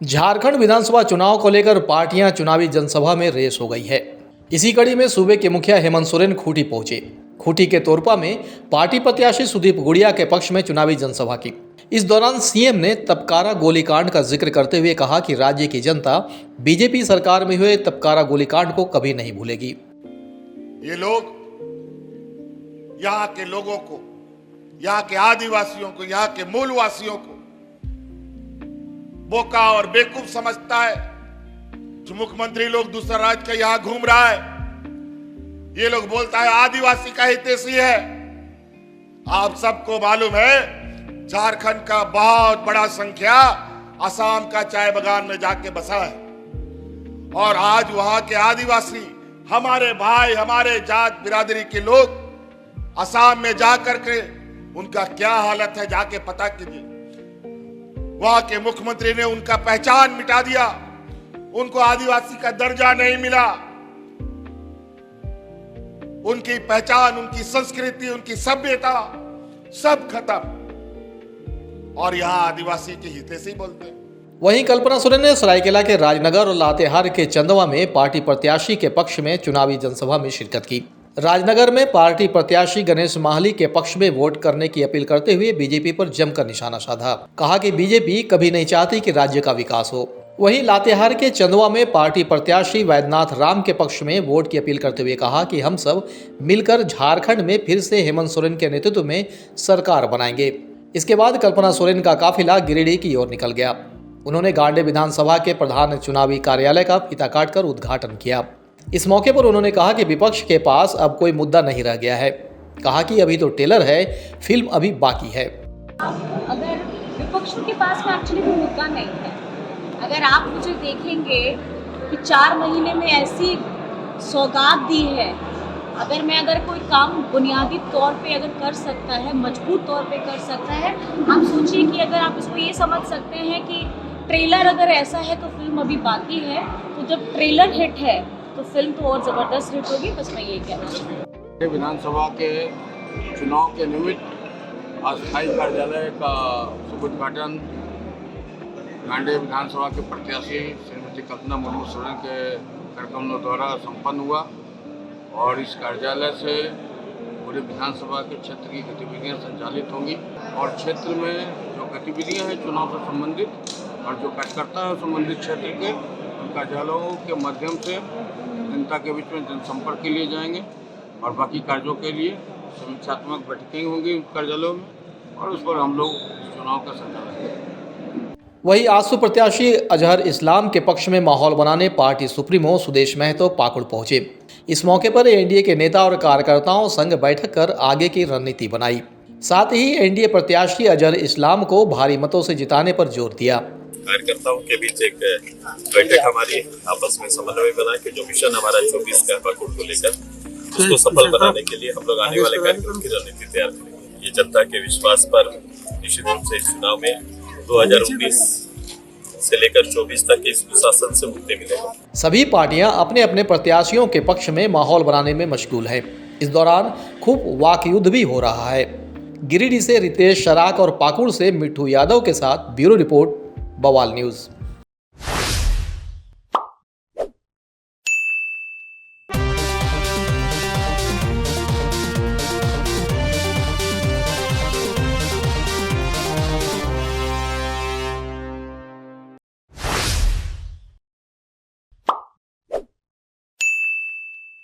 झारखंड विधानसभा चुनाव को लेकर पार्टियां चुनावी जनसभा में रेस हो गई है। इसी कड़ी में सूबे के मुखिया हेमंत सोरेन खूंटी पहुंचे। खूंटी के तोरपा में पार्टी प्रत्याशी सुदीप गुड़िया के पक्ष में चुनावी जनसभा की। इस दौरान सीएम ने तपकारा गोलीकांड का जिक्र करते हुए कहा कि राज्य की जनता बीजेपी सरकार में हुए तपकारा गोलीकांड को कभी नहीं भूलेगी। ये लोग यहाँ के लोगों को, यहाँ के आदिवासियों को, यहाँ के मूलवासियों को बोका और बेवकूफ समझता है। जो मुख्यमंत्री लोग दूसरा राज्य का यहां घूम रहा है, ये लोग बोलता है आदिवासी का हितैषी है। आप सबको मालूम है झारखंड का बहुत बड़ा संख्या असम का चाय बागान में जाके बसा है और आज वहां के आदिवासी हमारे भाई, हमारे जात बिरादरी के लोग असम में जाकर के उनका क्या हालत है जाके पता कीजिए। वहां के मुख्यमंत्री ने उनका पहचान मिटा दिया, उनको आदिवासी का दर्जा नहीं मिला, उनकी पहचान, उनकी संस्कृति, उनकी सभ्यता सब खत्म और यहां आदिवासी के हितैषी बोलते हैं। वहीं कल्पना सोरेन ने सरायकेला के राजनगर और लातेहार के चंदवा में पार्टी प्रत्याशी के पक्ष में चुनावी जनसभा में शिरकत की। राजनगर में पार्टी प्रत्याशी गणेश माहली के पक्ष में वोट करने की अपील करते हुए बीजेपी पर जमकर निशाना साधा। कहा कि बीजेपी कभी नहीं चाहती कि राज्य का विकास हो। वहीं लातेहार के चंदवा में पार्टी प्रत्याशी वैद्यनाथ राम के पक्ष में वोट की अपील करते हुए कहा कि हम सब मिलकर झारखंड में फिर से हेमंत सोरेन के नेतृत्व में सरकार बनाएंगे। इसके बाद कल्पना सोरेन का काफिला गिरिडीह की ओर निकल गया। उन्होंने गांडे विधानसभा के प्रधान चुनावी कार्यालय का फीता काटकर उद्घाटन किया। इस मौके पर उन्होंने कहा कि विपक्ष के पास अब कोई मुद्दा नहीं रह गया है। कहा कि अभी तो टेलर है, फिल्म अभी बाकी है। अगर विपक्षों के पास में एक्चुअली कोई मुद्दा नहीं है, अगर आप मुझे देखेंगे कि 4 महीने में ऐसी सौगात दी है, अगर कोई काम बुनियादी तौर पे अगर कर सकता है, मजबूत तौर पे कर सकता है, आप सोचिए कि अगर आप इसको ये समझ सकते हैं कि ट्रेलर अगर ऐसा है तो फिल्म अभी बाकी है, तो जब ट्रेलर हिट है तो फिल्म तो और ज़बरदस्त हिट होगी। बस मैं ये कहना चाहूँगी। विधानसभा के चुनाव के निमित्त अस्थायी कार्यालय का शुभ उद्घाटन गांडे विधानसभा के प्रत्याशी श्रीमती कल्पना मुर्मू सोरेन के कार्यक्रमों द्वारा संपन्न हुआ और इस कार्यालय से पूरे विधानसभा के क्षेत्र की गतिविधियां संचालित होंगी और क्षेत्र में जो गतिविधियां हैं चुनाव से संबंधित और जो कार्यकर्ता है संबंधित क्षेत्र के उन कार्यालयों के माध्यम से जनता के बीच में जनसंपर्क के लिए जाएंगे और बाकी कार्यों के लिए समीक्षात्मक बैठकें होंगी कार्यालयों में और उस पर हम लोग चुनाव का संचालन करेंगे। वहीं आसू प्रत्याशी अजहर इस्लाम के पक्ष में माहौल बनाने पार्टी सुप्रीमो सुदेश महतो पाकुड़ पहुंचे। इस मौके पर एनडीए के नेता और कार्यकर्ताओं संग बैठक कर आगे की रणनीति बनाई। साथ ही एनडीए प्रत्याशी अजहर इस्लाम को भारी मतों से जिताने पर जोर दिया। कार्यकर्ताओं के बीच एक बैठक हमारी आपस में समन्वय बना के जो मिशन हमारा 24 का पाकुड़ को लेकर उसको सफल बनाने के लिए हम लोग आने वाले कार्यक्रम की रणनीति तैयार करेंगे। ये जनता के विश्वास पर निश्चित रूप से चुनाव में 2019 से लेकर 24 तक इस शासन से मुक्ति मिलेगा। सभी पार्टियां अपने अपने प्रत्याशियों के पक्ष में माहौल बनाने में मशगूल है। इस दौरान खूब वाक युद्ध भी हो रहा है। गिरिडीह से रितेश शराक और पाकुड़ से मिट्ठू यादव के साथ ब्यूरो रिपोर्ट बवाल न्यूज़।